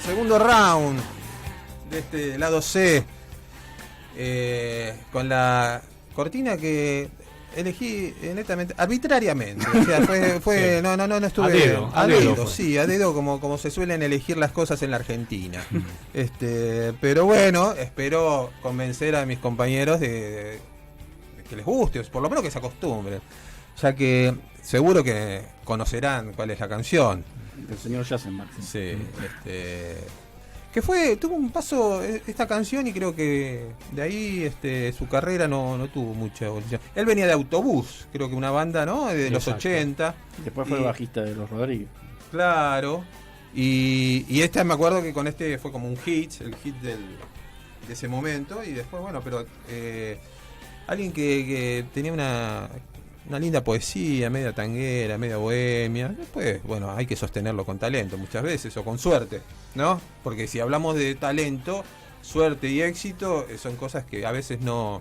segundo round de este lado C, con la cortina que elegí netamente, arbitrariamente. O sea, fue sí. no estuve a dedo, sí, a dedo, como se suelen elegir las cosas en la Argentina. Pero bueno, espero convencer a mis compañeros de que les guste, o por lo menos que se acostumbren, ya que seguro que conocerán cuál es la canción. El señor Jassenbach. Sí, que tuvo un paso esta canción, y creo que de ahí su carrera no tuvo mucha evolución. Él venía de Autobús, creo que una banda, ¿no? De los 80. Después fue el bajista de Los Rodríguez. Claro. Y me acuerdo que con fue como un hit, el hit de ese momento. Y después, bueno, pero alguien que tenía una linda poesía, media tanguera, media bohemia. Después, bueno, hay que sostenerlo con talento muchas veces, o con suerte, ¿no? Porque si hablamos de talento, suerte y éxito son cosas que a veces no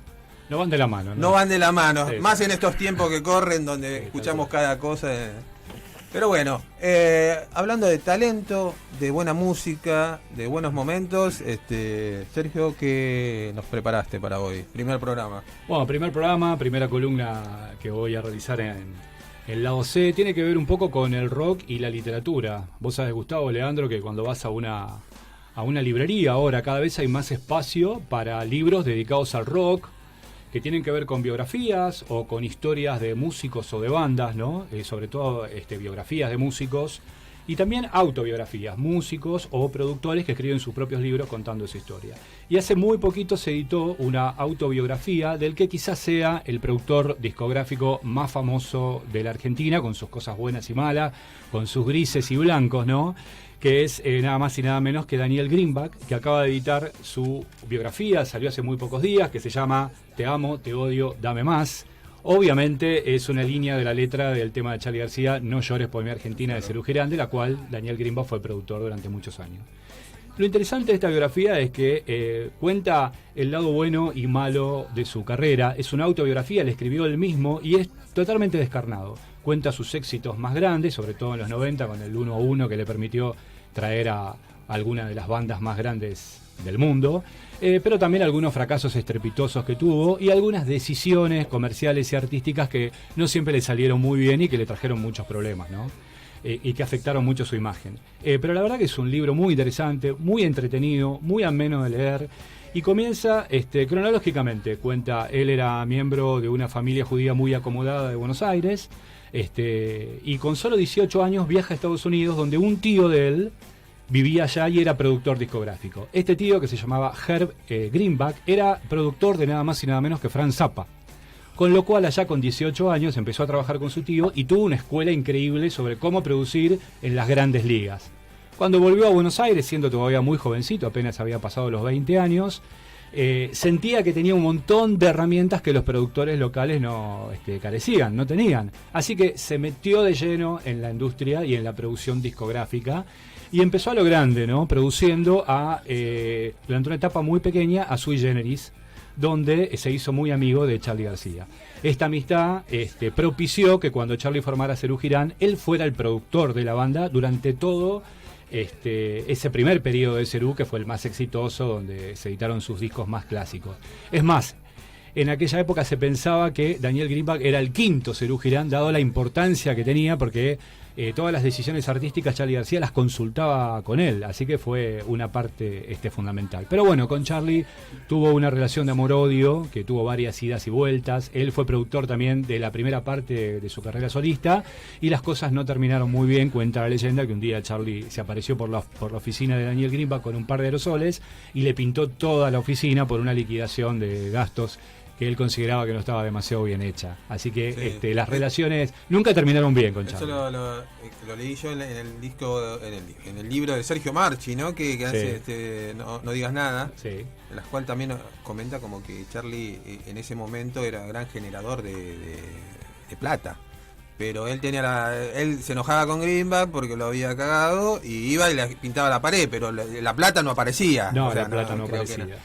van de la mano. No van de la mano, sí. Más en estos tiempos que corren, donde sí, escuchamos cada cosa. Pero bueno, hablando de talento, de buena música, de buenos momentos, Sergio, ¿qué nos preparaste para hoy? Primer programa. Bueno, primer programa, primera columna que voy a realizar en el lado C, tiene que ver un poco con el rock y la literatura. Vos sabés, Gustavo, Leandro, que cuando vas a una librería ahora cada vez hay más espacio para libros dedicados al rock, que tienen que ver con biografías o con historias de músicos o de bandas, ¿no? Sobre todo biografías de músicos y también autobiografías, músicos o productores que escriben sus propios libros contando esa historia. Y hace muy poquito se editó una autobiografía del que quizás sea el productor discográfico más famoso de la Argentina, con sus cosas buenas y malas, con sus grises y blancos, ¿no? Que es nada más y nada menos que Daniel Greenback, que acaba de editar su biografía, salió hace muy pocos días, que se llama Te amo, te odio, dame más. Obviamente es una línea de la letra del tema de Charly García, No llores por mi Argentina, de Serú Girán, de la cual Daniel Greenback fue productor durante muchos años. Lo interesante de esta biografía es que cuenta el lado bueno y malo de su carrera. Es una autobiografía, la escribió él mismo y es totalmente descarnado. Cuenta sus éxitos más grandes, sobre todo en los 90, con el 1-1 que le permitió traer a alguna de las bandas más grandes del mundo, pero también algunos fracasos estrepitosos que tuvo y algunas decisiones comerciales y artísticas que no siempre le salieron muy bien y que le trajeron muchos problemas, ¿no? Y que afectaron mucho su imagen. Pero la verdad que es un libro muy interesante, muy entretenido, muy ameno de leer, y comienza cronológicamente. Cuenta, él era miembro de una familia judía muy acomodada de Buenos Aires, y con solo 18 años viaja a Estados Unidos, donde un tío de él vivía allá y era productor discográfico. Este tío, que se llamaba Herb Greenback, era productor de nada más y nada menos que Frank Zappa. Con lo cual, allá con 18 años empezó a trabajar con su tío y tuvo una escuela increíble sobre cómo producir en las grandes ligas. Cuando volvió a Buenos Aires, siendo todavía muy jovencito, apenas había pasado los 20 años, sentía que tenía un montón de herramientas que los productores locales no carecían, no tenían. Así que se metió de lleno en la industria y en la producción discográfica y empezó a lo grande, ¿no? Produciendo durante una etapa muy pequeña a Sui Generis, donde se hizo muy amigo de Charly García. Esta amistad propició que cuando Charly formara Serú Girán, él fuera el productor de la banda durante todo ese primer periodo de Serú, que fue el más exitoso, donde se editaron sus discos más clásicos. Es más, en aquella época se pensaba que Daniel Greenback era el quinto Serú Girán, dado la importancia que tenía, porque todas las decisiones artísticas Charly García las consultaba con él, así que fue una parte fundamental. Pero bueno, con Charly tuvo una relación de amor-odio que tuvo varias idas y vueltas. Él fue productor también de la primera parte de su carrera solista y las cosas no terminaron muy bien. Cuenta la leyenda que un día Charly se apareció por la oficina de Daniel Greenback con un par de aerosoles y le pintó toda la oficina por una liquidación de gastos que él consideraba que no estaba demasiado bien hecha. Así que sí, las relaciones nunca terminaron bien con Charly. Eso lo leí yo en el disco, en el libro de Sergio Marchi, ¿no? Que sí, hace no digas nada, sí, en las cuales también comenta como que Charly en ese momento era gran generador de plata. Pero él él se enojaba con Greenback porque lo había cagado y iba y le pintaba la pared, pero la plata no aparecía. No, o sea, la plata no aparecía.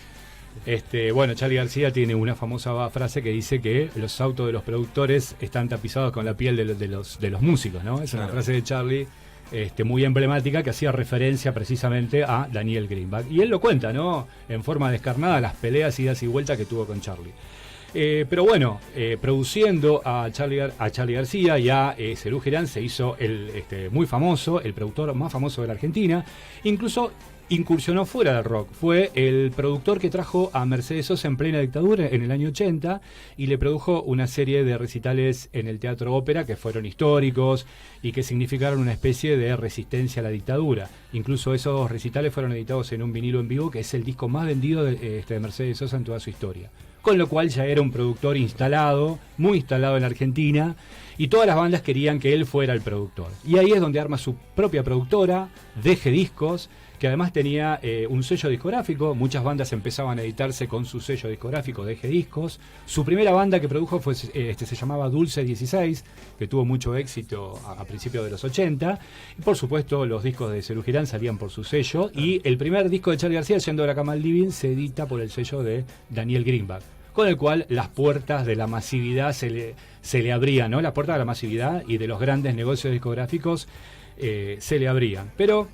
Bueno, Charly García tiene una famosa frase que dice que los autos de los productores están tapizados con la piel de los músicos, ¿no? Es una frase de Charly muy emblemática que hacía referencia precisamente a Daniel Greenback. Y él lo cuenta, ¿no? En forma descarnada, las peleas, idas y vueltas que tuvo con Charlie. Pero bueno, produciendo a Charly García y a Serú Girán se hizo muy famoso, el productor más famoso de la Argentina. Incluso incursionó fuera del rock. Fue el productor que trajo a Mercedes Sosa en plena dictadura en el año 80 y le produjo una serie de recitales en el Teatro Ópera que fueron históricos y que significaron una especie de resistencia a la dictadura. Incluso esos recitales fueron editados en un vinilo en vivo, que es el disco más vendido de Mercedes Sosa en toda su historia. Con lo cual ya era un productor instalado, muy instalado en la Argentina, y todas las bandas querían que él fuera el productor. Y ahí es donde arma su propia productora, DG Discos, que además tenía un sello discográfico. Muchas bandas empezaban a editarse con su sello discográfico, DG Discos. Su primera banda que produjo se llamaba Dulce 16, que tuvo mucho éxito a principios de los 80. Y por supuesto los discos de Serú Girán salían por su sello. Y el primer disco de Charly García, Yendo de la cama al living, se edita por el sello de Daniel Greenback, con el cual las puertas de la masividad se le abrían, ¿no? Las puertas de la masividad y de los grandes negocios discográficos se le abrían. Pero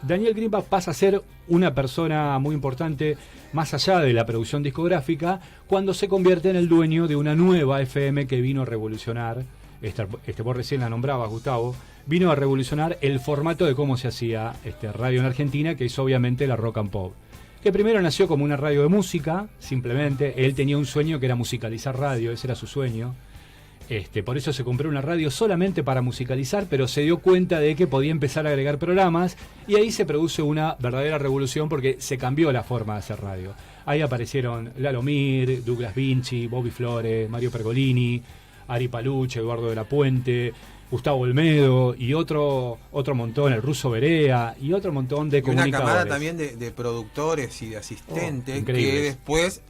Daniel Greenback pasa a ser una persona muy importante más allá de la producción discográfica cuando se convierte en el dueño de una nueva FM que vino a revolucionar, vos recién la nombrabas, Gustavo, vino a revolucionar el formato de cómo se hacía radio en Argentina, que es obviamente la Rock and Pop, que primero nació como una radio de música, simplemente. Él tenía un sueño que era musicalizar radio, ese era su sueño. Por eso se compró una radio solamente para musicalizar, pero se dio cuenta de que podía empezar a agregar programas, y ahí se produce una verdadera revolución porque se cambió la forma de hacer radio. Ahí aparecieron Lalo Mir, Douglas Vinci, Bobby Flores, Mario Pergolini, Ari Paluche, Eduardo de la Puente, Gustavo Olmedo y otro montón, el Ruso Berea y otro montón de comunicadores. Una camada también de productores y de asistentes que después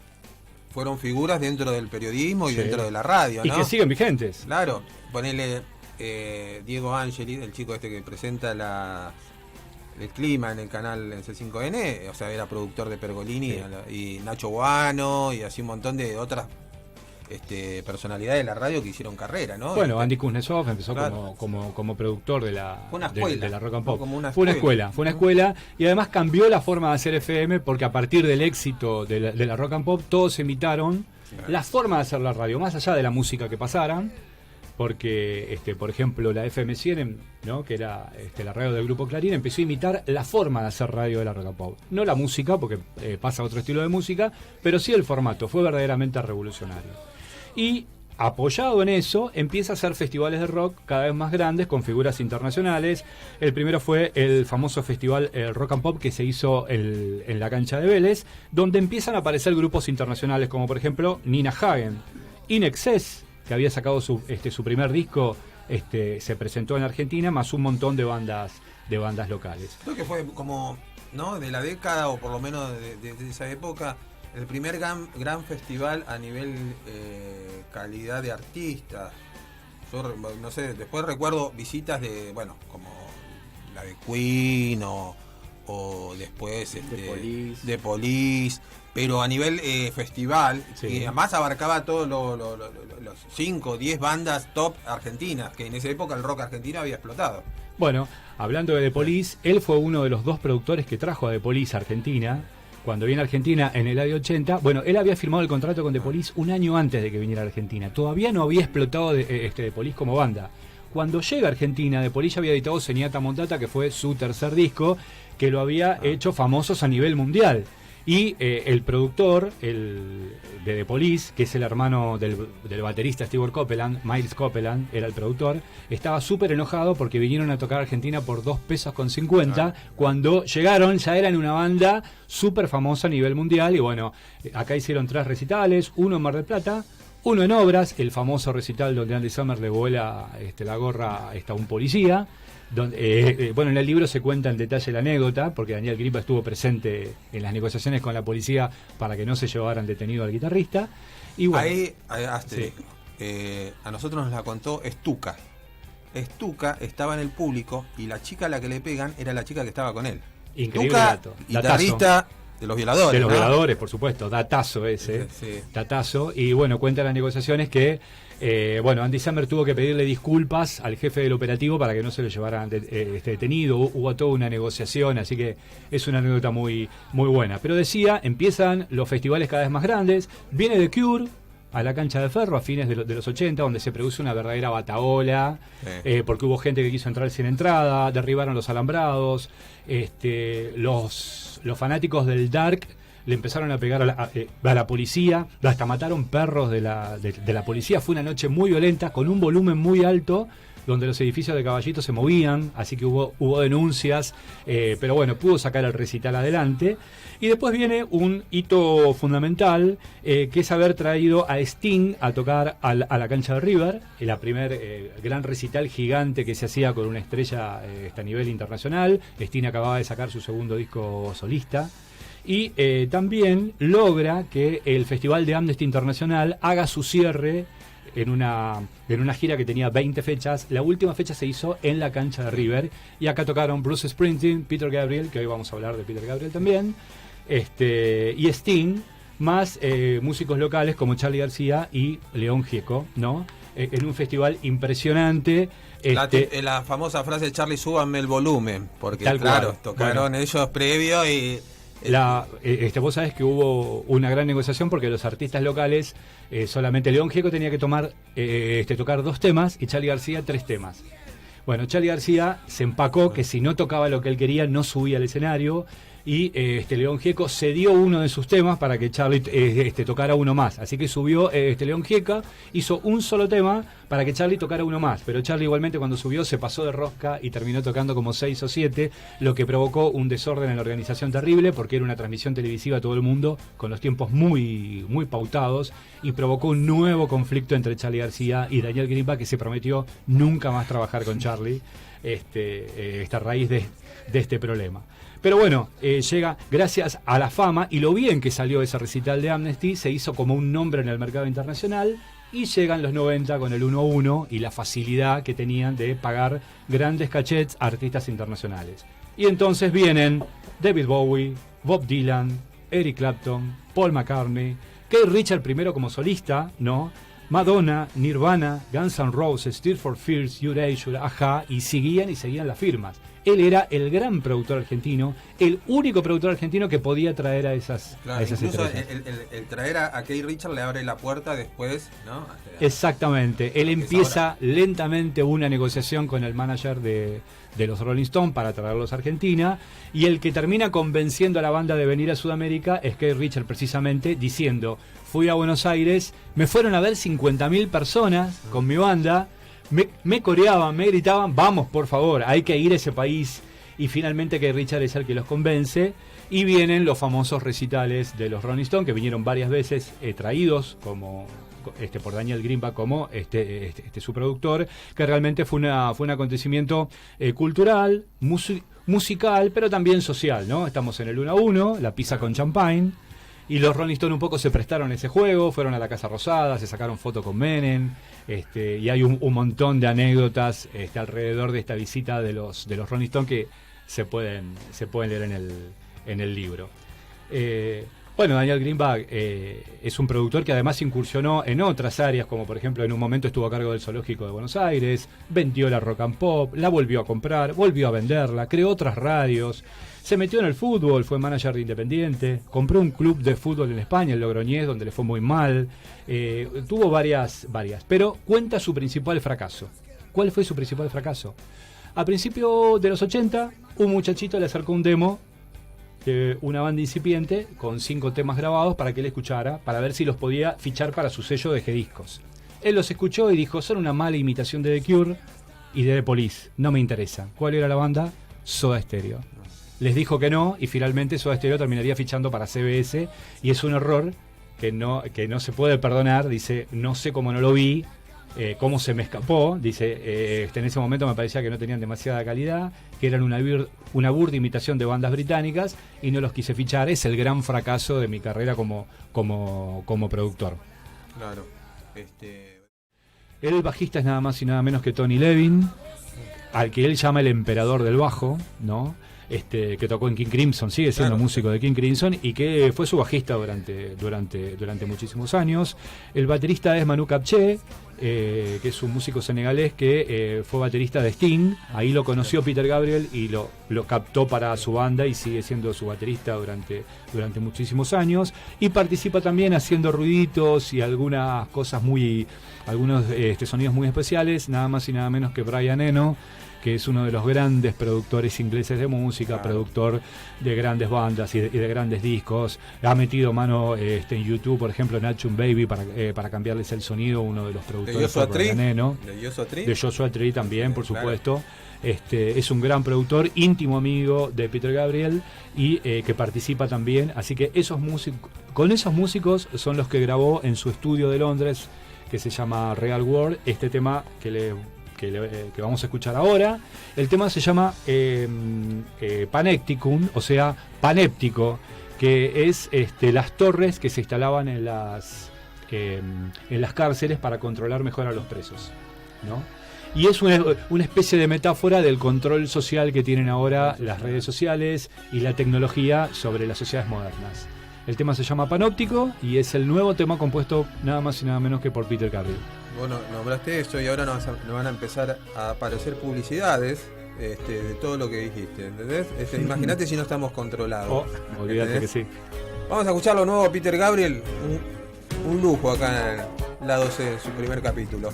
fueron figuras dentro del periodismo y dentro de la radio, ¿no? Y que siguen vigentes. Claro, ponele Diego Angeli, el chico que presenta el clima en el canal en C5N, o sea, era productor de Pergolini, y Nacho Guano, y así un montón de otras personalidades de la radio que hicieron carrera, ¿no? Bueno, Andy Kuznetsov empezó como productor de la Rock and Pop. Fue una escuela, y además cambió la forma de hacer FM, porque a partir del éxito de la Rock and Pop todos imitaron la forma de hacer la radio, más allá de la música que pasaran, porque por ejemplo la FM 100, ¿no? Que era la radio del grupo Clarín, empezó a imitar la forma de hacer radio de la Rock and Pop, no la música, porque pasa a otro estilo de música, pero sí el formato. Fue verdaderamente revolucionario. Y apoyado en eso, empieza a hacer festivales de rock cada vez más grandes con figuras internacionales. El primero fue el famoso festival Rock and Pop, que se hizo en la cancha de Vélez, donde empiezan a aparecer grupos internacionales como por ejemplo Nina Hagen, In Excess, que había sacado su primer disco, se presentó en Argentina, más un montón de bandas locales. Creo que fue como, ¿no?, de la década, o por lo menos de esa época, el primer gran festival a nivel calidad de artistas. Yo no sé, después recuerdo visitas como la de Queen o después de Police, pero a nivel festival, y además abarcaba todos los 5 o 10 bandas top argentinas, que en esa época el rock argentino había explotado. Bueno, hablando de The Police, él fue uno de los 2 productores que trajo a The Police a Argentina. Cuando viene a Argentina en el año 80, bueno, él había firmado el contrato con The Police un año antes de que viniera a Argentina. Todavía no había explotado The Police como banda. Cuando llega a Argentina, The Police ya había editado Zenyatta Montata, que fue su tercer disco, que lo había hecho famosos a nivel mundial. Y el productor de The Police, que es el hermano del baterista Stewart Copeland, Miles Copeland, era el productor, estaba súper enojado porque vinieron a tocar a Argentina por $2.50 pesos. Cuando llegaron ya eran una banda súper famosa a nivel mundial. Y bueno, acá hicieron 3 recitales, uno en Mar del Plata, uno en Obras, el famoso recital donde Andy Summer le vuela la gorra a un policía. Donde, bueno, en el libro se cuenta en detalle la anécdota, porque Daniel Greenback estuvo presente en las negociaciones con la policía para que no se llevaran detenido al guitarrista. Y bueno, ahí a nosotros nos la contó Stuka. Stuka estaba en el público y la chica a la que le pegan era la chica que estaba con él. Increíble Stuka, dato. guitarrista los violadores. De los ¿no? violadores, por supuesto, datazo ese. Sí. Datazo. Y bueno, cuenta las negociaciones que Andy Samberg tuvo que pedirle disculpas al jefe del operativo para que no se lo llevaran detenido. Hubo toda una negociación, así que es una anécdota muy, muy buena. Pero decía, empiezan los festivales cada vez más grandes. Viene The Cure a la Cancha de Ferro a fines de los 80, donde se produce una verdadera batahola, porque hubo gente que quiso entrar sin entrada, derribaron los alambrados, los fanáticos del Dark le empezaron a pegar a la policía, hasta mataron perros de la policía. Fue una noche muy violenta, con un volumen muy alto, donde los edificios de Caballito se movían, así que hubo denuncias, pero bueno, pudo sacar el recital adelante. Y después viene un hito fundamental, que es haber traído a Sting a tocar a la cancha de River, la primer gran recital gigante que se hacía con una estrella a nivel internacional. Sting acababa de sacar su segundo disco solista. Y también logra que el Festival de Amnesty Internacional haga su cierre en una gira que tenía 20 fechas. La última fecha se hizo en la cancha de River, y acá tocaron Bruce Springsteen, Peter Gabriel, que hoy vamos a hablar de Peter Gabriel también, y Sting, más músicos locales como Charly García y León Gieco, ¿no? En un festival impresionante. La famosa frase de Charly, súbanme el volumen, porque Tal claro, cual. tocaron ellos previo y... Vos sabés que hubo una gran negociación, porque los artistas locales, solamente León Gieco tenía que tocar 2 temas y Charly García 3 temas. Bueno, Charly García se empacó que si no tocaba lo que él quería no subía al escenario, y León Gieco cedió uno de sus temas para que Charly tocara uno más. Así que subió León Gieco, hizo un solo tema para que Charly tocara uno más, pero Charly igualmente cuando subió se pasó de rosca y terminó tocando como 6 o 7, lo que provocó un desorden en la organización terrible, porque era una transmisión televisiva a todo el mundo con los tiempos muy, muy pautados, y provocó un nuevo conflicto entre Charly García y Daniel Greenback, que se prometió nunca más trabajar con Charly a raíz de este problema. Pero bueno, llega gracias a la fama y lo bien que salió ese recital de Amnesty, se hizo como un nombre en el mercado internacional, y llegan los 90 con el 1-1 y la facilidad que tenían de pagar grandes cachets a artistas internacionales. Y entonces vienen David Bowie, Bob Dylan, Eric Clapton, Paul McCartney, Keith Richards primero como solista, ¿no? Madonna, Nirvana, Guns N' Roses, Tears for Fears, Erasure, Ajá, y seguían las firmas. Él era el gran productor argentino, el único productor argentino que podía traer a esas incluso estrellas. el traer a Keith Richards le abre la puerta después, ¿no? Exactamente. Él empieza lentamente una negociación con el manager de los Rolling Stones para traerlos a Argentina, y el que termina convenciendo a la banda de venir a Sudamérica es Keith Richards, precisamente diciendo: fui a Buenos Aires, me fueron a ver 50.000 personas con mi banda, me coreaban, me gritaban, vamos por favor, hay que ir a ese país. Y finalmente Keith Richards es el que los convence, y vienen los famosos recitales de los Rolling Stones, que vinieron varias veces, traídos como por Daniel Greenback como su productor, que realmente fue un acontecimiento cultural, musical, pero también social, ¿no? Estamos en el 1-1, la pizza con champagne, y los Rolling Stones un poco se prestaron a ese juego, fueron a la Casa Rosada, se sacaron fotos con Menem, y hay un montón de anécdotas alrededor de esta visita de los Rolling Stones que se pueden leer en el libro. Daniel Greenback es un productor que además incursionó en otras áreas, como por ejemplo en un momento estuvo a cargo del Zoológico de Buenos Aires, vendió la Rock and Pop, la volvió a comprar, volvió a venderla, creó otras radios, se metió en el fútbol, fue manager de Independiente, compró un club de fútbol en España, el Logroñés, donde le fue muy mal, tuvo varias, pero cuenta su principal fracaso. ¿Cuál fue su principal fracaso? A principios de los 80, un muchachito le acercó un demo de una banda incipiente con 5 temas grabados para que él escuchara, para ver si los podía fichar para su sello de G-Discos. Él los escuchó y dijo: son una mala imitación de The Cure y de The Police, no me interesa. ¿Cuál era la banda? Soda Stereo. Les dijo que no, y finalmente Soda Stereo terminaría fichando para CBS, y es un error que no se puede perdonar. Dice: no sé cómo no lo vi, cómo se me escapó. Dice: en ese momento me parecía que no tenían demasiada calidad, que eran una burda imitación de bandas británicas, y no los quise fichar. Es el gran fracaso de mi carrera como productor. Claro. El bajista es nada más y nada menos que Tony Levin, al que él llama el emperador del bajo, ¿no? que tocó en King Crimson, sigue siendo músico de King Crimson y que fue su bajista durante muchísimos años. El baterista es Manu Capché, que es un músico senegalés que fue baterista de Sting. Ahí lo conoció Peter Gabriel y lo captó para su banda y sigue siendo su baterista durante muchísimos años. Y participa también haciendo ruiditos y algunas cosas algunos sonidos muy especiales, nada más y nada menos que Brian Eno, que es uno de los grandes productores ingleses de música, productor de grandes bandas y de grandes discos. Ha metido mano en YouTube, por ejemplo, en Action Baby para cambiarles el sonido, uno de los productores de Brian Eno. De Joshua Tree también, por supuesto. Es un gran productor, íntimo amigo de Peter Gabriel y que participa también. Así que con esos músicos son los que grabó en su estudio de Londres, que se llama Real World, este tema que vamos a escuchar ahora. El tema se llama Panepticum, o sea, panéptico, que es las torres que se instalaban en las cárceles para controlar mejor a los presos, ¿no? Y es una especie de metáfora del control social que tienen ahora las redes sociales y la tecnología sobre las sociedades modernas. El tema se llama Panóptico y es el nuevo tema compuesto nada más y nada menos que por Peter Gabriel. Bueno, nombraste esto y ahora nos van a empezar a aparecer publicidades de todo lo que dijiste, ¿entendés? Imagínate si no estamos controlados. Olvídate que sí. Vamos a escuchar lo nuevo Peter Gabriel, un lujo acá en la 12 en su primer capítulo.